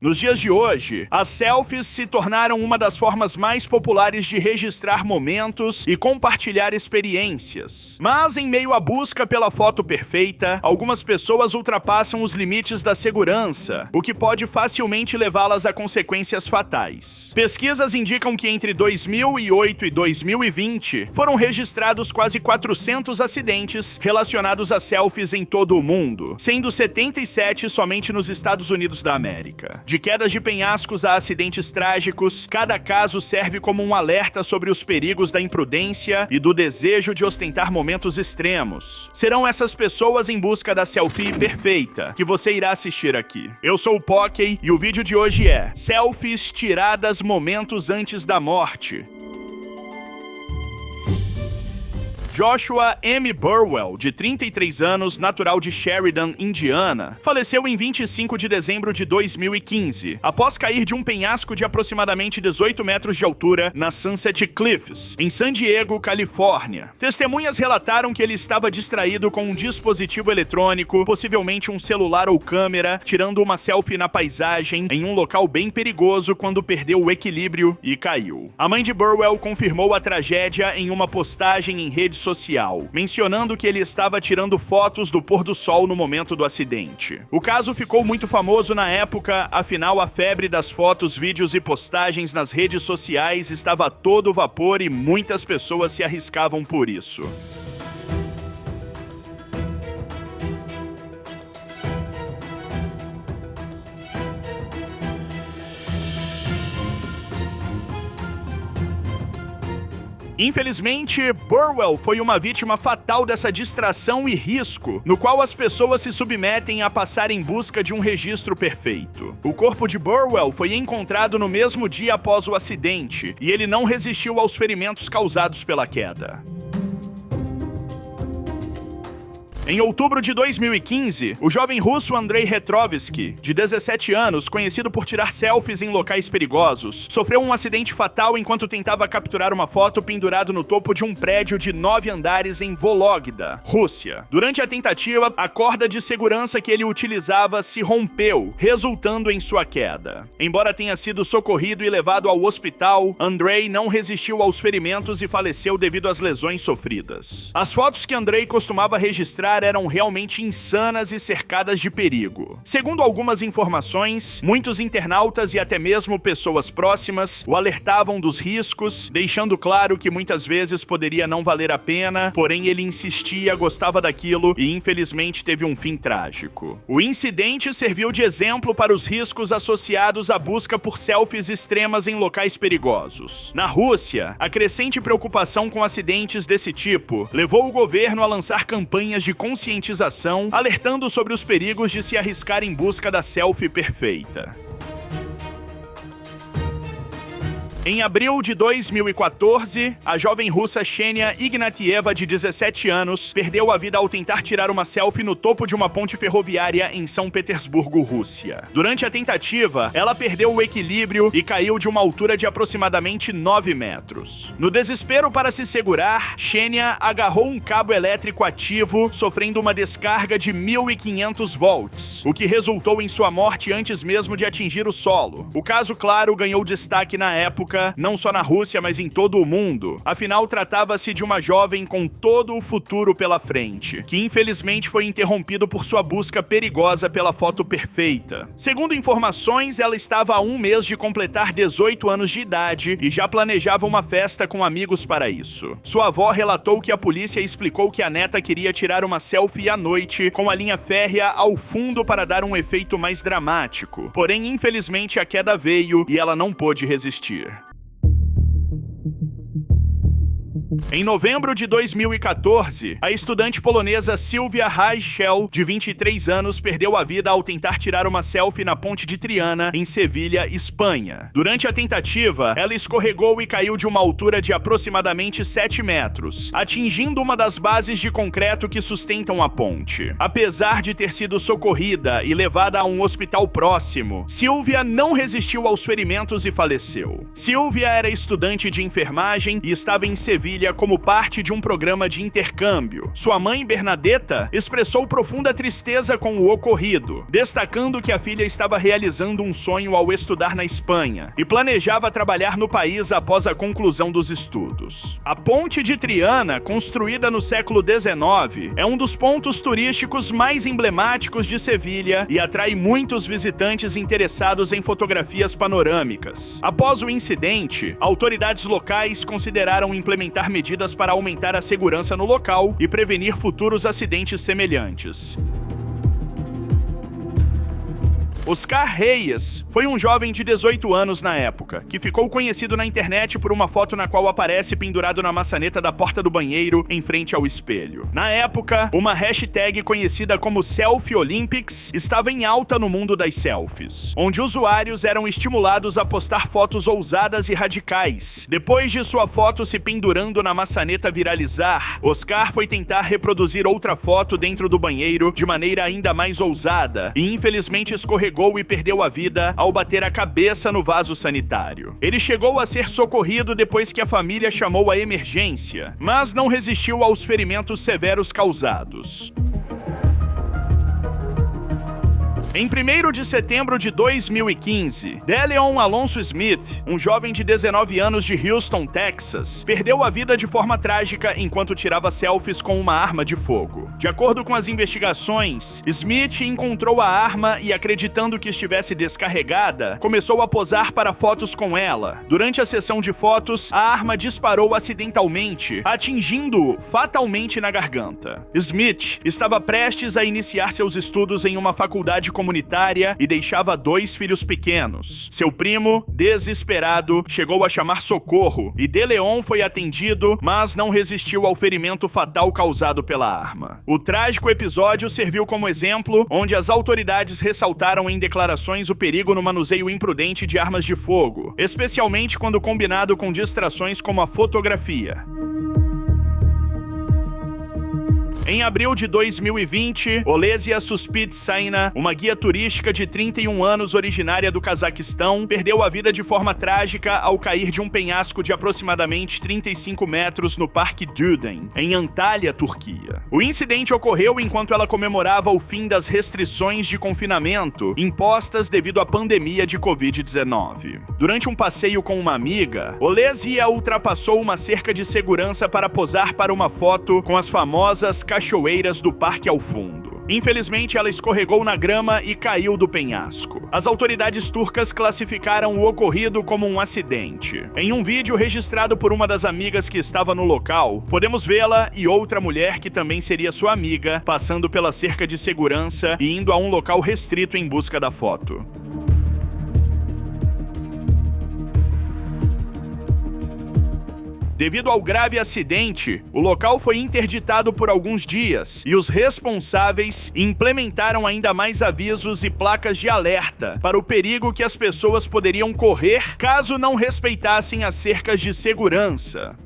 Nos dias de hoje, as selfies se tornaram uma das formas mais populares de registrar momentos e compartilhar experiências. Mas, em meio à busca pela foto perfeita, algumas pessoas ultrapassam os limites da segurança, o que pode facilmente levá-las a consequências fatais. Pesquisas indicam que entre 2008 e 2020 foram registrados quase 400 acidentes relacionados a selfies em todo o mundo, sendo 77 somente nos Estados Unidos da América. De quedas de penhascos a acidentes trágicos, cada caso serve como um alerta sobre os perigos da imprudência e do desejo de ostentar momentos extremos. Serão essas pessoas em busca da selfie perfeita que você irá assistir aqui. Eu sou o Pockey e o vídeo de hoje é Selfies tiradas momentos antes da morte. Joshua M. Burwell, de 33 anos, natural de Sheridan, Indiana, faleceu em 25 de dezembro de 2015, após cair de um penhasco de aproximadamente 18 metros de altura na Sunset Cliffs, em San Diego, Califórnia. Testemunhas relataram que ele estava distraído com um dispositivo eletrônico, possivelmente um celular ou câmera, tirando uma selfie na paisagem em um local bem perigoso quando perdeu o equilíbrio e caiu. A mãe de Burwell confirmou a tragédia em uma postagem em rede social, mencionando que ele estava tirando fotos do pôr do sol no momento do acidente. O caso ficou muito famoso na época, afinal a febre das fotos, vídeos e postagens nas redes sociais estava a todo vapor e muitas pessoas se arriscavam por isso. Infelizmente, Burwell foi uma vítima fatal dessa distração e risco, no qual as pessoas se submetem a passar em busca de um registro perfeito. O corpo de Burwell foi encontrado no mesmo dia após o acidente, e ele não resistiu aos ferimentos causados pela queda. Em outubro de 2015, o jovem russo Andrei Retrovsky, de 17 anos, conhecido por tirar selfies em locais perigosos, sofreu um acidente fatal enquanto tentava capturar uma foto pendurado no topo de um prédio de 9 andares em Vologda, Rússia. Durante a tentativa, a corda de segurança que ele utilizava se rompeu, resultando em sua queda. Embora tenha sido socorrido e levado ao hospital, Andrei não resistiu aos ferimentos e faleceu devido às lesões sofridas. As fotos que Andrei costumava registrar eram realmente insanas e cercadas de perigo. Segundo algumas informações, muitos internautas e até mesmo pessoas próximas o alertavam dos riscos, deixando claro que muitas vezes poderia não valer a pena, porém ele insistia, gostava daquilo e infelizmente teve um fim trágico. O incidente serviu de exemplo para os riscos associados à busca por selfies extremas em locais perigosos. Na Rússia, a crescente preocupação com acidentes desse tipo levou o governo a lançar campanhas de conscientização, alertando sobre os perigos de se arriscar em busca da selfie perfeita. Em abril de 2014, a jovem russa Ksenia Ignatieva, de 17 anos, perdeu a vida ao tentar tirar uma selfie no topo de uma ponte ferroviária em São Petersburgo, Rússia. Durante a tentativa, ela perdeu o equilíbrio e caiu de uma altura de aproximadamente 9 metros. No desespero para se segurar, Ksenia agarrou um cabo elétrico ativo, sofrendo uma descarga de 1.500 volts, o que resultou em sua morte antes mesmo de atingir o solo. O caso, claro, ganhou destaque na época, não só na Rússia, mas em todo o mundo. Afinal, tratava-se de uma jovem com todo o futuro pela frente, que infelizmente foi interrompido por sua busca perigosa pela foto perfeita. Segundo informações, ela estava há um mês de completar 18 anos de idade e já planejava uma festa com amigos para isso. Sua avó relatou que a polícia explicou que a neta queria tirar uma selfie à noite com a linha férrea ao fundo para dar um efeito mais dramático. Porém, infelizmente, a queda veio e ela não pôde resistir. Em novembro de 2014, a estudante polonesa Sylwia Rajchel, de 23 anos, perdeu a vida ao tentar tirar uma selfie na ponte de Triana, em Sevilha, Espanha. Durante a tentativa, ela escorregou e caiu de uma altura de aproximadamente 7 metros, atingindo uma das bases de concreto que sustentam a ponte. Apesar de ter sido socorrida e levada a um hospital próximo, Sylwia não resistiu aos ferimentos e faleceu. Sylwia era estudante de enfermagem e estava em Sevilha Itália como parte de um programa de intercâmbio. Sua mãe, Bernadetta, expressou profunda tristeza com o ocorrido, destacando que a filha estava realizando um sonho ao estudar na Espanha e planejava trabalhar no país após a conclusão dos estudos. A Ponte de Triana, construída no século XIX, é um dos pontos turísticos mais emblemáticos de Sevilha e atrai muitos visitantes interessados em fotografias panorâmicas. Após o incidente, autoridades locais consideraram implementar medidas para aumentar a segurança no local e prevenir futuros acidentes semelhantes. Oscar Reyes foi um jovem de 18 anos na época, que ficou conhecido na internet por uma foto na qual aparece pendurado na maçaneta da porta do banheiro em frente ao espelho. Na época, uma hashtag conhecida como Selfie Olympics estava em alta no mundo das selfies, onde usuários eram estimulados a postar fotos ousadas e radicais. Depois de sua foto se pendurando na maçaneta viralizar, Oscar foi tentar reproduzir outra foto dentro do banheiro de maneira ainda mais ousada e infelizmente escorregou e perdeu a vida ao bater a cabeça no vaso sanitário. Ele chegou a ser socorrido depois que a família chamou a emergência, mas não resistiu aos ferimentos severos causados. Em 1º de setembro de 2015, Deleon Alonso Smith, um jovem de 19 anos de Houston, Texas, perdeu a vida de forma trágica enquanto tirava selfies com uma arma de fogo. De acordo com as investigações, Smith encontrou a arma e, acreditando que estivesse descarregada, começou a posar para fotos com ela. Durante a sessão de fotos, a arma disparou acidentalmente, atingindo-o fatalmente na garganta. Smith estava prestes a iniciar seus estudos em uma faculdade comunitária e deixava 2 filhos pequenos. Seu primo, desesperado, chegou a chamar socorro e Deleon foi atendido, mas não resistiu ao ferimento fatal causado pela arma. O trágico episódio serviu como exemplo, onde as autoridades ressaltaram em declarações o perigo no manuseio imprudente de armas de fogo, especialmente quando combinado com distrações como a fotografia. Em abril de 2020, Olesia Suspitsaina, uma guia turística de 31 anos originária do Cazaquistão, perdeu a vida de forma trágica ao cair de um penhasco de aproximadamente 35 metros no Parque Duden, em Antalya, Turquia. O incidente ocorreu enquanto ela comemorava o fim das restrições de confinamento impostas devido à pandemia de Covid-19. Durante um passeio com uma amiga, Olesia ultrapassou uma cerca de segurança para posar para uma foto com as famosas cachoeiras do parque ao fundo. Infelizmente, ela escorregou na grama e caiu do penhasco. As autoridades turcas classificaram o ocorrido como um acidente. Em um vídeo registrado por uma das amigas que estava no local, podemos vê-la e outra mulher que também seria sua amiga, passando pela cerca de segurança e indo a um local restrito em busca da foto. Devido ao grave acidente, o local foi interditado por alguns dias e os responsáveis implementaram ainda mais avisos e placas de alerta para o perigo que as pessoas poderiam correr caso não respeitassem as cercas de segurança.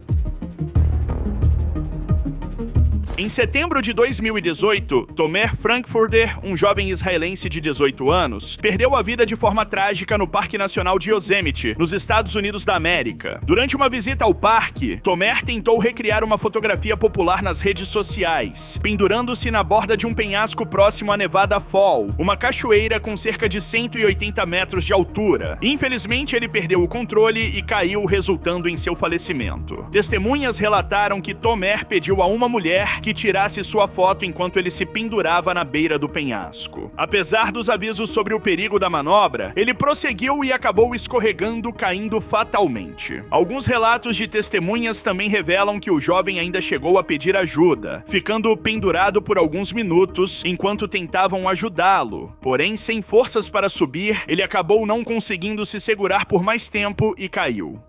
Em setembro de 2018, Tomer Frankfurter, um jovem israelense de 18 anos, perdeu a vida de forma trágica no Parque Nacional de Yosemite, nos Estados Unidos da América. Durante uma visita ao parque, Tomer tentou recriar uma fotografia popular nas redes sociais, pendurando-se na borda de um penhasco próximo à Nevada Fall, uma cachoeira com cerca de 180 metros de altura. Infelizmente, ele perdeu o controle e caiu, resultando em seu falecimento. Testemunhas relataram que Tomer pediu a uma mulher que tirasse sua foto enquanto ele se pendurava na beira do penhasco. Apesar dos avisos sobre o perigo da manobra, ele prosseguiu e acabou escorregando, caindo fatalmente. Alguns relatos de testemunhas também revelam que o jovem ainda chegou a pedir ajuda, ficando pendurado por alguns minutos enquanto tentavam ajudá-lo. Porém, sem forças para subir, ele acabou não conseguindo se segurar por mais tempo e caiu.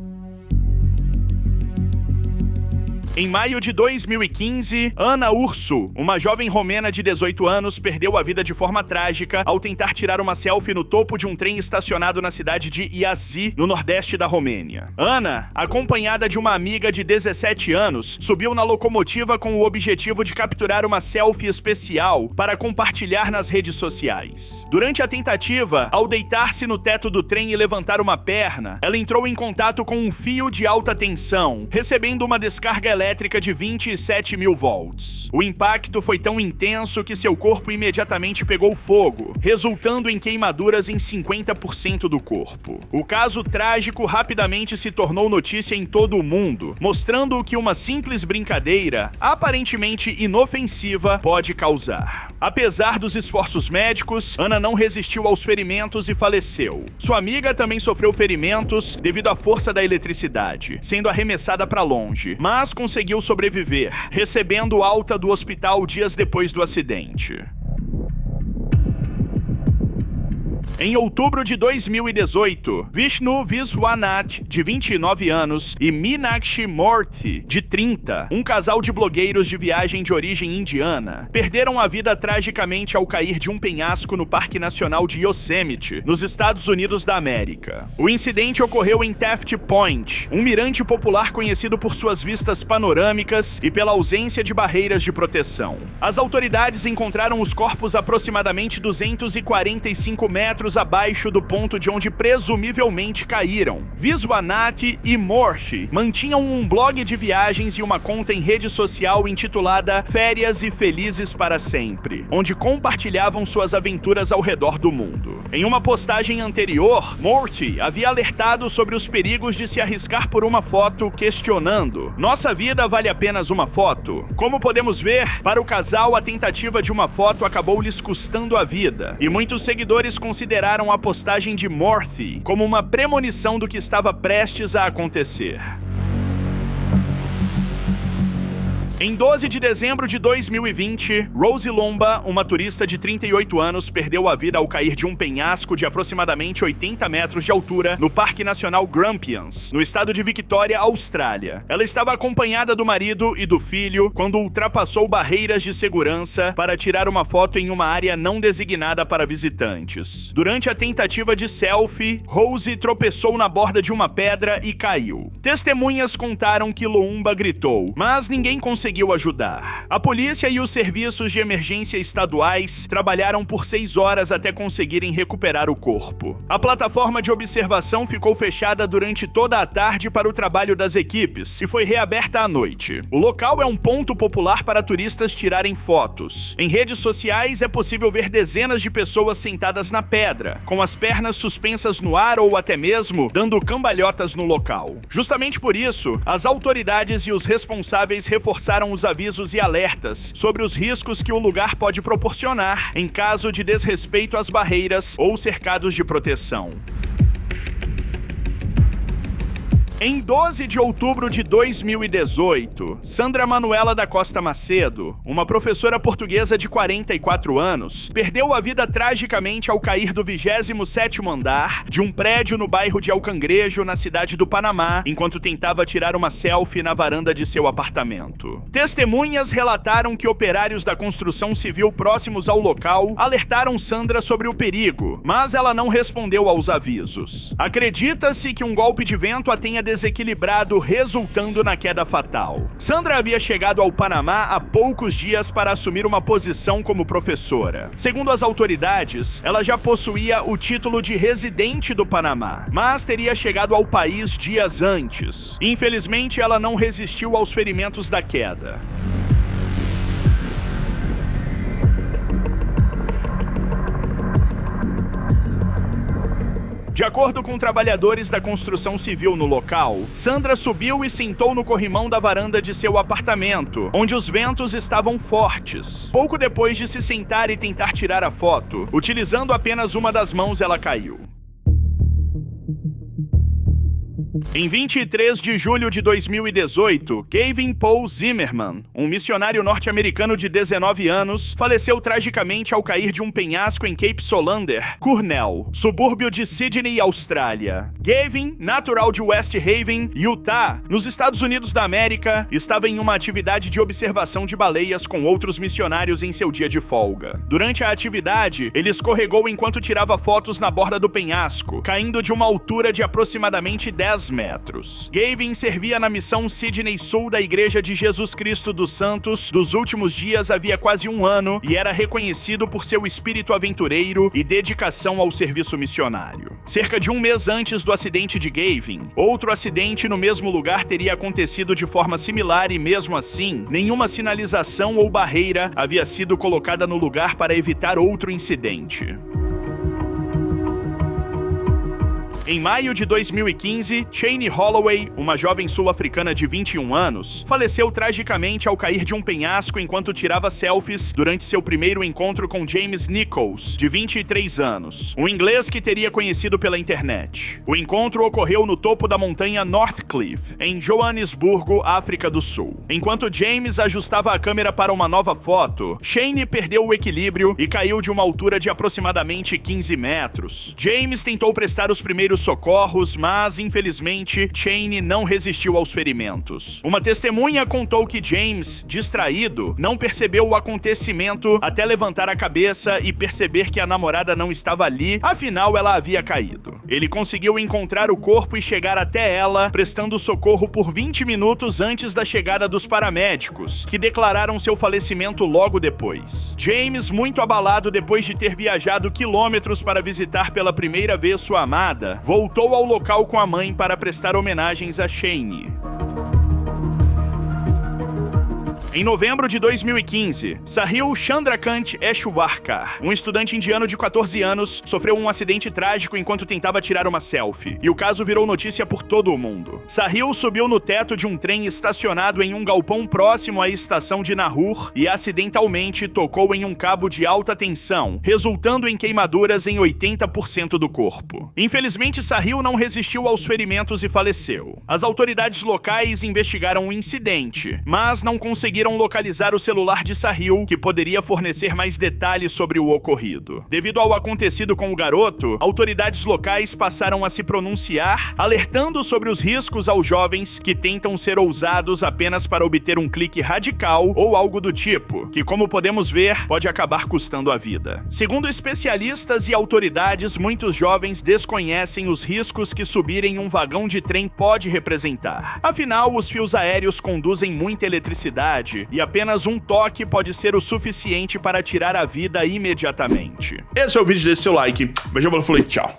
Em maio de 2015, Ana Ursu, uma jovem romena de 18 anos, perdeu a vida de forma trágica ao tentar tirar uma selfie no topo de um trem estacionado na cidade de Iași, no nordeste da Romênia. Ana, acompanhada de uma amiga de 17 anos, subiu na locomotiva com o objetivo de capturar uma selfie especial para compartilhar nas redes sociais. Durante a tentativa, ao deitar-se no teto do trem e levantar uma perna, ela entrou em contato com um fio de alta tensão, recebendo uma descarga elétrica elétrica de 27 mil volts. O impacto foi tão intenso que seu corpo imediatamente pegou fogo, resultando em queimaduras em 50% do corpo. O caso trágico rapidamente se tornou notícia em todo o mundo, mostrando que uma simples brincadeira, aparentemente inofensiva, pode causar. Apesar dos esforços médicos, Ana não resistiu aos ferimentos e faleceu. Sua amiga também sofreu ferimentos devido à força da eletricidade, sendo arremessada para longe, mas conseguiu sobreviver, recebendo alta do hospital dias depois do acidente. Em outubro de 2018, Vishnu Viswanath, de 29 anos, e Meenakshi Murthy, de 30, um casal de blogueiros de viagem de origem indiana, perderam a vida tragicamente ao cair de um penhasco no Parque Nacional de Yosemite, nos Estados Unidos da América. O incidente ocorreu em Taft Point, um mirante popular conhecido por suas vistas panorâmicas e pela ausência de barreiras de proteção. As autoridades encontraram os corpos aproximadamente 245 metros abaixo do ponto de onde presumivelmente caíram. Viswanath e Murthy mantinham um blog de viagens e uma conta em rede social intitulada Férias e Felizes para Sempre, onde compartilhavam suas aventuras ao redor do mundo. Em uma postagem anterior, Murthy havia alertado sobre os perigos de se arriscar por uma foto, questionando: "Nossa vida vale apenas uma foto?" Como podemos ver, para o casal a tentativa de uma foto acabou lhes custando a vida, e muitos seguidores consideraram a postagem de Murthy como uma premonição do que estava prestes a acontecer. Em 12 de dezembro de 2020, Rose Lomba, uma turista de 38 anos, perdeu a vida ao cair de um penhasco de aproximadamente 80 metros de altura no Parque Nacional Grampians, no estado de Victoria, Austrália. Ela estava acompanhada do marido e do filho quando ultrapassou barreiras de segurança para tirar uma foto em uma área não designada para visitantes. Durante a tentativa de selfie, Rose tropeçou na borda de uma pedra e caiu. Testemunhas contaram que Lomba gritou, mas ninguém conseguiu ajudar. A polícia e os serviços de emergência estaduais trabalharam por 6 horas até conseguirem recuperar o corpo. A plataforma de observação ficou fechada durante toda a tarde para o trabalho das equipes e foi reaberta à noite. O local é um ponto popular para turistas tirarem fotos. Em redes sociais é possível ver dezenas de pessoas sentadas na pedra, com as pernas suspensas no ar ou até mesmo dando cambalhotas no local. Justamente por isso, as autoridades e os responsáveis reforçaram os avisos e alertas sobre os riscos que o lugar pode proporcionar em caso de desrespeito às barreiras ou cercados de proteção. Em 12 de outubro de 2018, Sandra Manuela da Costa Macedo, uma professora portuguesa de 44 anos, perdeu a vida tragicamente ao cair do 27º andar de um prédio no bairro de Alcangrejo, na cidade do Panamá, enquanto tentava tirar uma selfie na varanda de seu apartamento. Testemunhas relataram que operários da construção civil próximos ao local alertaram Sandra sobre o perigo, mas ela não respondeu aos avisos. Acredita-se que um golpe de vento a tenha desequilibrado, resultando na queda fatal. Sandra havia chegado ao Panamá há poucos dias para assumir uma posição como professora. Segundo as autoridades, ela já possuía o título de residente do Panamá, mas teria chegado ao país dias antes. Infelizmente, ela não resistiu aos ferimentos da queda. De acordo com trabalhadores da construção civil no local, Sandra subiu e sentou no corrimão da varanda de seu apartamento, onde os ventos estavam fortes. Pouco depois de se sentar e tentar tirar a foto, utilizando apenas uma das mãos, ela caiu. Em 23 de julho de 2018, Gavin Paul Zimmerman, um missionário norte-americano de 19 anos, faleceu tragicamente ao cair de um penhasco em Cape Solander, Cornell, subúrbio de Sydney, Austrália. Gavin, natural de West Haven, Utah, nos Estados Unidos da América, estava em uma atividade de observação de baleias com outros missionários em seu dia de folga. Durante a atividade, ele escorregou enquanto tirava fotos na borda do penhasco, caindo de uma altura de aproximadamente 10 10 metros. Gavin servia na missão Sydney Sul da Igreja de Jesus Cristo dos Santos dos Últimos Dias havia quase um ano e era reconhecido por seu espírito aventureiro e dedicação ao serviço missionário. Cerca de um mês antes do acidente de Gavin, outro acidente no mesmo lugar teria acontecido de forma similar e, mesmo assim, nenhuma sinalização ou barreira havia sido colocada no lugar para evitar outro incidente. Em maio de 2015, Shane Holloway, uma jovem sul-africana de 21 anos, faleceu tragicamente ao cair de um penhasco enquanto tirava selfies durante seu primeiro encontro com James Nichols, de 23 anos, um inglês que teria conhecido pela internet. O encontro ocorreu no topo da montanha Northcliffe, em Joanesburgo, África do Sul. Enquanto James ajustava a câmera para uma nova foto, Shane perdeu o equilíbrio e caiu de uma altura de aproximadamente 15 metros. James tentou prestar os primeiros socorros, mas, infelizmente, Shane não resistiu aos ferimentos. Uma testemunha contou que James, distraído, não percebeu o acontecimento até levantar a cabeça e perceber que a namorada não estava ali, afinal ela havia caído. Ele conseguiu encontrar o corpo e chegar até ela, prestando socorro por 20 minutos antes da chegada dos paramédicos, que declararam seu falecimento logo depois. James, muito abalado depois de ter viajado quilômetros para visitar pela primeira vez sua amada, voltou ao local com a mãe para prestar homenagens a Shane. Em novembro de 2015, Sahil Chandrakant Eshwarkar, um estudante indiano de 14 anos, sofreu um acidente trágico enquanto tentava tirar uma selfie, e o caso virou notícia por todo o mundo. Sahil subiu no teto de um trem estacionado em um galpão próximo à estação de Nahur e acidentalmente tocou em um cabo de alta tensão, resultando em queimaduras em 80% do corpo. Infelizmente, Sahil não resistiu aos ferimentos e faleceu. As autoridades locais investigaram o incidente, mas não conseguiram localizar o celular de Sahil, que poderia fornecer mais detalhes sobre o ocorrido. Devido ao acontecido com o garoto, autoridades locais passaram a se pronunciar, alertando sobre os riscos aos jovens que tentam ser ousados apenas para obter um clique radical ou algo do tipo, que, como podemos ver, pode acabar custando a vida. Segundo especialistas e autoridades, muitos jovens desconhecem os riscos que subir em um vagão de trem pode representar. Afinal, os fios aéreos conduzem muita eletricidade e apenas um toque pode ser o suficiente para tirar a vida imediatamente. Esse é o vídeo, deixe seu like. Beijão, falei, tchau.